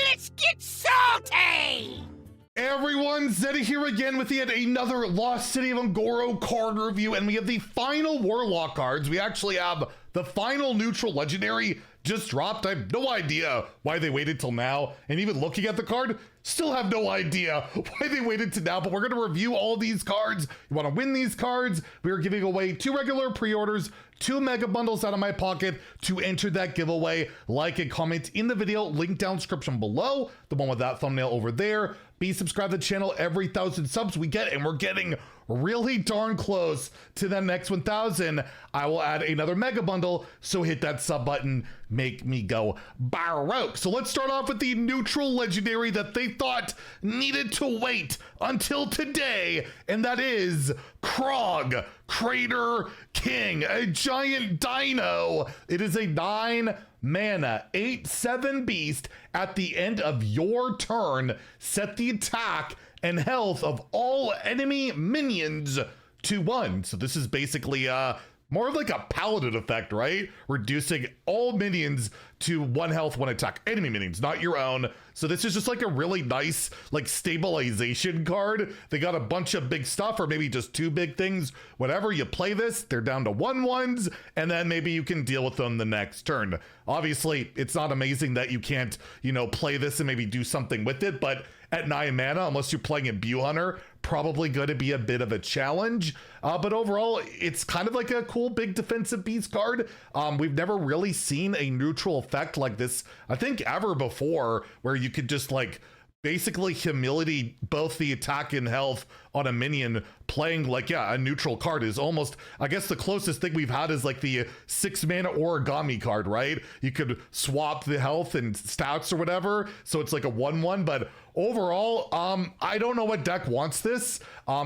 Let's get salty! Everyone, Zeddy here again with yet another Lost City of Un'Goro card review, and we have the final Warlock cards. We actually have the final neutral legendary just dropped. I have no idea why they waited till now, and even looking at the card, still have no idea why they waited to now, but we're gonna review all these cards. You wanna win these cards? We are giving away 2 regular pre-orders, 2 mega bundles out of my pocket. To enter that giveaway, like and comment in the video, link down description below, the one with that thumbnail over there. Be subscribed to the channel. Every 1,000 subs we get, and we're getting really darn close to the next 1,000. I will add another mega bundle, so hit that sub button, make me go baroque. So let's start off with the neutral legendary that they thought needed to wait until today, and that is Krog, Crater King, a giant dino. It is a 9 mana, 8/7 beast. At the end of your turn, set the attack and health of all enemy minions to 1. So this is basically more of like a paladin effect, right? Reducing all minions to 1 health, 1 attack. Enemy minions, not your own. So this is just like a really nice like stabilization card. They got a bunch of big stuff, or maybe just 2 big things. Whenever you play this, they're down to 1/1s, and then maybe you can deal with them the next turn. Obviously, it's not amazing that you can't, you know, play this and maybe do something with it, but at 9 mana, unless you're playing Imbue Hunter, probably going to be a bit of a challenge. But overall, it's kind of like a cool big defensive beast card. We've never really seen a neutral effect like this, I think, ever before, where you could just like basically humility both the attack and health on a minion. Playing like, yeah, a neutral card is almost, I guess the closest thing we've had is like the 6 mana origami card, right? You could swap the health and stats or whatever, so it's like a 1/1, but overall, I don't know what deck wants this.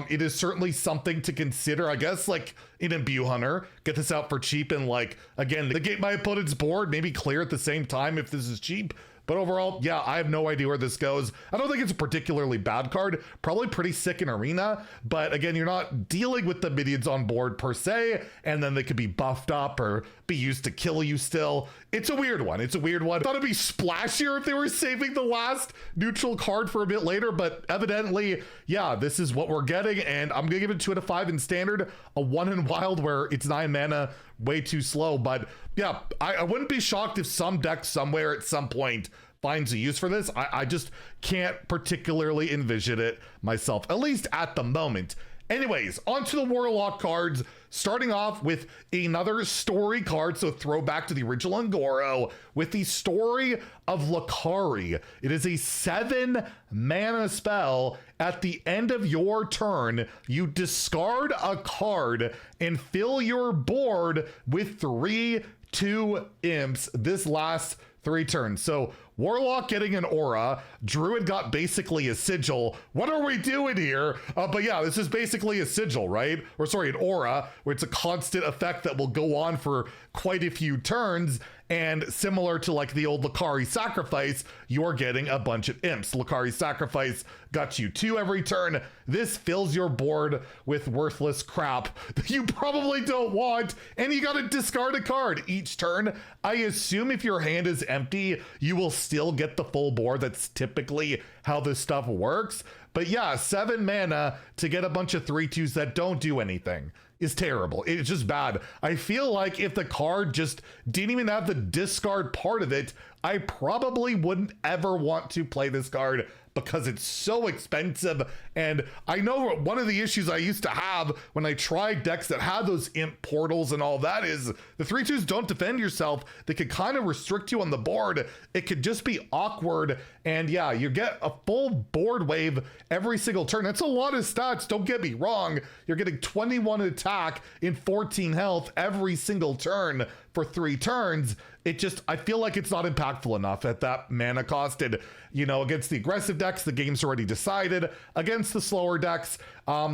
It is certainly something to consider, I guess, like in Imbue Hunter. Get this out for cheap and like, again, negate my opponent's board, maybe clear at the same time if this is cheap. But overall, yeah, I have no idea where this goes. I don't think it's a particularly bad card. Probably pretty sick in Arena. But again, you're not dealing with the minions on board per se. And then they could be buffed up or be used to kill you still. It's a weird one. It's a weird one. I thought it'd be splashier if they were saving the last neutral card for a bit later. But evidently, yeah, this is what we're getting. And I'm going to give it 2 out of 5 in Standard. A 1 in Wild where it's 9 mana. Way too slow. But yeah, I wouldn't be shocked if some deck somewhere at some point finds a use for this. I just can't particularly envision it myself, at least at the moment. Anyways, onto the Warlock cards, starting off with another story card, so throwback to the original Un'Goro, with the Story of Lakkari. It is a 7 mana spell. At the end of your turn, you discard a card and fill your board with 3/2 imps. This lasts 3 turns. So Warlock getting an aura, Druid got basically a sigil. What are we doing here? But yeah, this is basically a sigil, right? Or sorry, an aura, where it's a constant effect that will go on for quite a few turns. And similar to like the old Lakkari Sacrifice, you're getting a bunch of imps. Lakkari Sacrifice got you 2 every turn. This fills your board with worthless crap that you probably don't want, and you gotta discard a card each turn. I assume if your hand is empty, you will still get the full board. That's typically how this stuff works. But yeah, 7 mana to get a bunch of 3/2s that don't do anything is terrible. It's just bad. I feel like if the card just didn't even have the discard part of it, I probably wouldn't ever want to play this card because it's so expensive. And I know one of the issues I used to have when I tried decks that had those imp portals and all that is the 3/2s don't defend yourself. They could kind of restrict you on the board. It could just be awkward. And yeah, you get a full board wave every single turn. That's a lot of stats, don't get me wrong. You're getting 21 attack and 14 health every single turn for 3 turns. It just, I feel like it's not impactful enough at that mana cost. And, you know, against the aggressive decks, the game's already decided. Against the slower decks,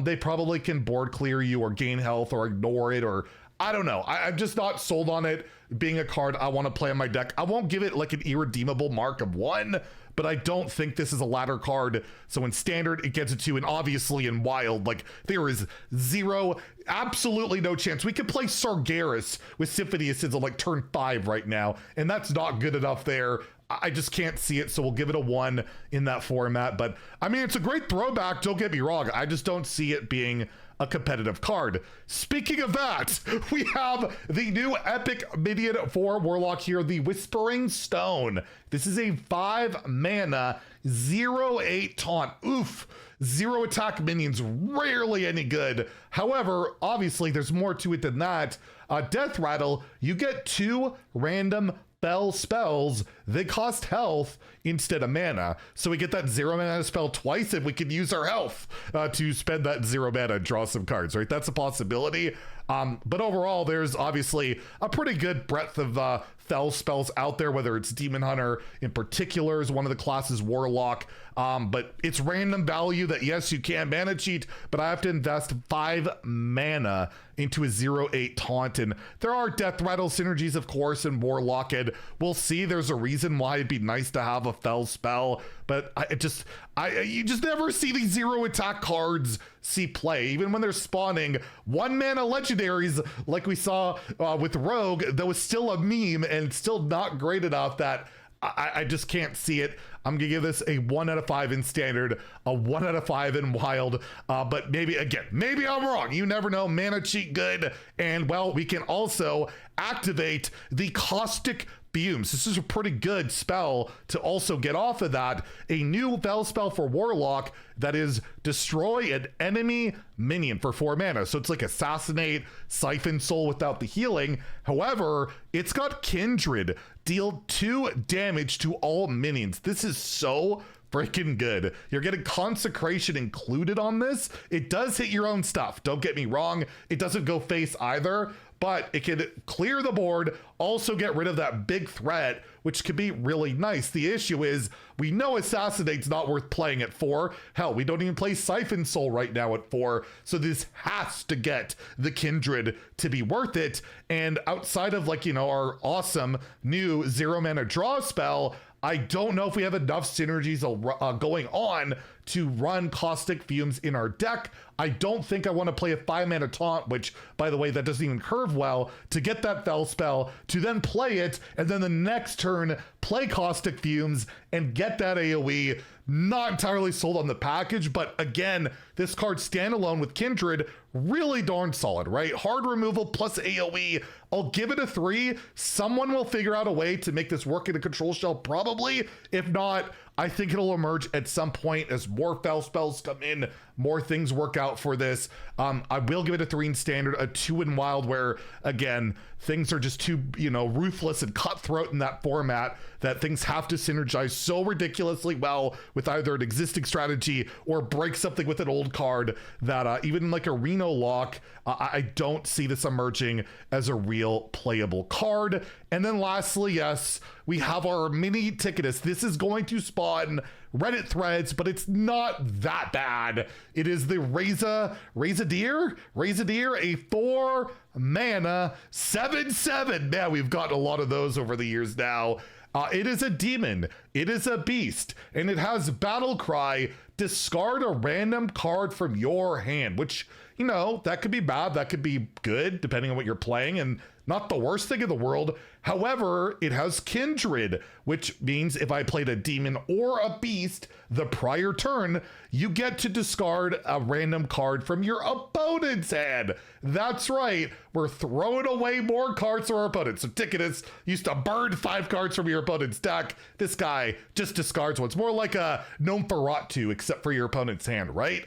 they probably can board clear you or gain health or ignore it, or I don't know. I'm just not sold on it being a card I want to play on my deck. I won't give it like an irredeemable mark of 1, but I don't think this is a ladder card. So in Standard, it gets a 2, and obviously in Wild, like there is absolutely no chance. We could play Sargeras with Symphony of Sins on like turn 5 right now, and that's not good enough there. I just can't see it, so we'll give it a 1 in that format. But I mean, it's a great throwback, don't get me wrong. I just don't see it being a competitive card. Speaking of that, we have the new epic minion for Warlock here, the Whispering Stone. This is a 5 mana 0/8 taunt. Oof. 0 attack minions, rarely any good. However, obviously there's more to it than that. Death Rattle, you get 2 random spell spells. They cost health instead of mana. So we get that 0 mana spell twice, and we can use our health to spend that 0 mana and draw some cards, right? That's a possibility. But overall, there's obviously a pretty good breadth of Fel spells out there, whether it's Demon Hunter in particular is one of the classes, Warlock. But it's random value that, yes, you can mana cheat, but I have to invest 5 mana into a 0/8 taunt. And there are Death Rattle synergies, of course, in Warlock, and we'll see. There's a reason why it'd be nice to have a Fel spell, but you just never see these 0 attack cards see play, even when they're spawning 1 mana legendaries like we saw with Rogue. That was still a meme and still not great enough that I just can't see it. I'm gonna give this a 1 out of 5 in standard, a 1 out of 5 in wild, but maybe I'm wrong. You never know. Mana cheat good, and well, we can also activate the Caustic Fumes. This is a pretty good spell to also get off of that. A new Fel spell for Warlock that is destroy an enemy minion for 4 mana. So it's like Assassinate, Siphon Soul without the healing. However, it's got Kindred. Deal 2 damage to all minions. This is so freaking good. You're getting Consecration included on this. It does hit your own stuff. Don't get me wrong. It doesn't go face either, but it can clear the board, also get rid of that big threat, which could be really nice. The issue is we know Assassinate's not worth playing at 4. Hell, we don't even play Siphon Soul right now at 4. So this has to get the Kindred to be worth it. And outside of our awesome new 0 mana draw spell, I don't know if we have enough synergies going on to run Caustic Fumes in our deck. I don't think I want to play a 5 mana taunt, which, by the way, that doesn't even curve well, to get that Fel spell, to then play it, and then the next turn play Caustic Fumes and get that AoE. Not entirely sold on the package, but again, this card standalone with Kindred, really darn solid, right? Hard removal plus AoE. I'll give it a 3. Someone will figure out a way to make this work in a control shell, probably. If not, I think it'll emerge at some point as more Fel spells come in, more things work out for this. I will give it a 3 in standard, a 2 in wild, where again, things are just too, ruthless and cutthroat in that format that things have to synergize so ridiculously well with either an existing strategy or break something with an old card that even like a Reno Lock, I don't see this emerging as a real playable card. And then lastly, yes, we have our mini TICKATUS. This is going to spawn Reddit threads, but it's not that bad. It is the Razadir, a 4 mana 7/7. Man, we've gotten a lot of those over the years now. It is a demon, it is a beast, and it has Battle Cry. Discard a random card from your hand, which, that could be bad, that could be good, depending on what you're playing, and not the worst thing in the world. However, it has Kindred, which means if I played a demon or a beast the prior turn, you get to discard a random card from your opponent's hand. That's right, we're throwing away more cards from our opponents. So TICKATUS used to burn 5 cards from your opponent's deck. This guy just discards one. It's more like a Gnome except for your opponent's hand, right?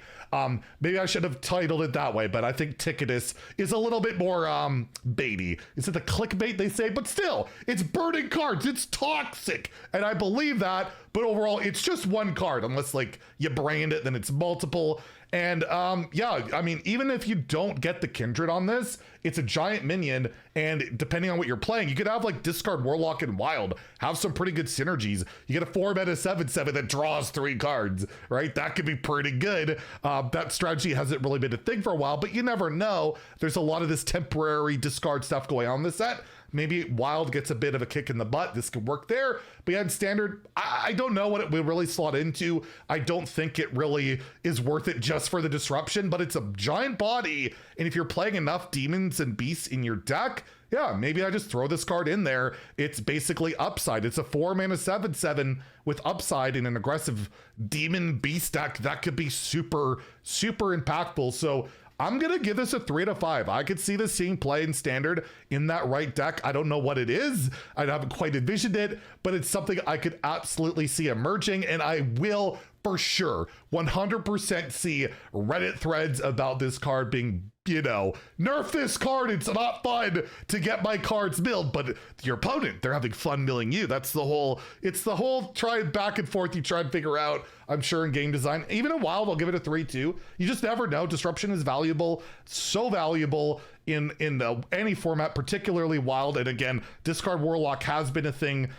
Maybe I should have titled it that way, but I think TICKATUS is a little bit more baity. Is it the clickbait they say? But still, it's burning cards. It's toxic. And I believe that, but overall, it's just 1 card, unless you brand it, then it's multiple. And yeah, I mean, even if you don't get the Kindred on this, it's a giant minion, and depending on what you're playing, you could have discard Warlock and Wild, have some pretty good synergies. You get a 4 mana 7/7 that draws 3 cards, right? That could be pretty good. That strategy hasn't really been a thing for a while, but you never know. There's a lot of this temporary discard stuff going on in this set. maybe Wild gets a bit of a kick in the butt. This could work there. But yeah, in Standard, I don't know what it will really slot into. I don't think it really is worth it just for the disruption, but it's a giant body. And if you're playing enough demons and beasts in your deck, yeah, maybe I just throw this card in there. It's basically upside. It's a 4-mana 7/7 with upside in an aggressive demon beast deck. That could be super, super impactful. So I'm going to give this a 3 out of 5. I could see this seeing play in Standard in that right deck. I don't know what it is. I haven't quite envisioned it, but it's something I could absolutely see emerging, and I will for sure 100% see Reddit threads about this card being, you know, nerf this card. It's not fun to get my cards milled, but your opponent, they're having fun milling you. That's the whole, it's the whole try back and forth you try and figure out, I'm sure, in game design. Even in Wild, I'll give it a 3-2. You just never know. Disruption is valuable, so valuable in any format, particularly Wild. And again, discard Warlock has been a thing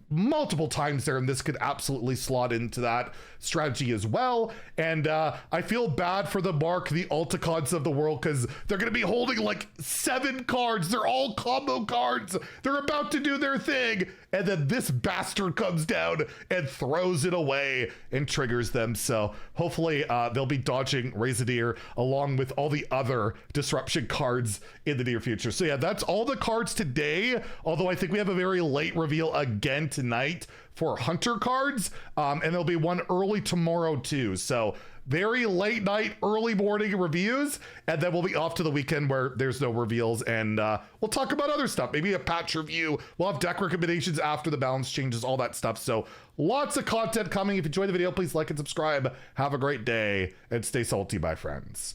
multiple times there, and this could absolutely slot into that strategy as well. And I feel bad for the Mark, the Ulticods of the world, because they're going to be holding like 7 cards. They're all combo cards. They're about to do their thing, and then this bastard comes down and throws it away and triggers them. So hopefully they'll be dodging Razadir along with all the other disruption cards in the near future. So yeah, that's all the cards today, although I think we have a very late reveal again tonight for Hunter cards, and there'll be one early tomorrow too. So very late night, early morning reviews, and then we'll be off to the weekend where there's no reveals, and we'll talk about other stuff, maybe a patch review. We'll have deck recommendations after the balance changes, all that stuff. So lots of content coming. If you enjoyed the video, please like and subscribe. Have a great day, and stay salty, my friends.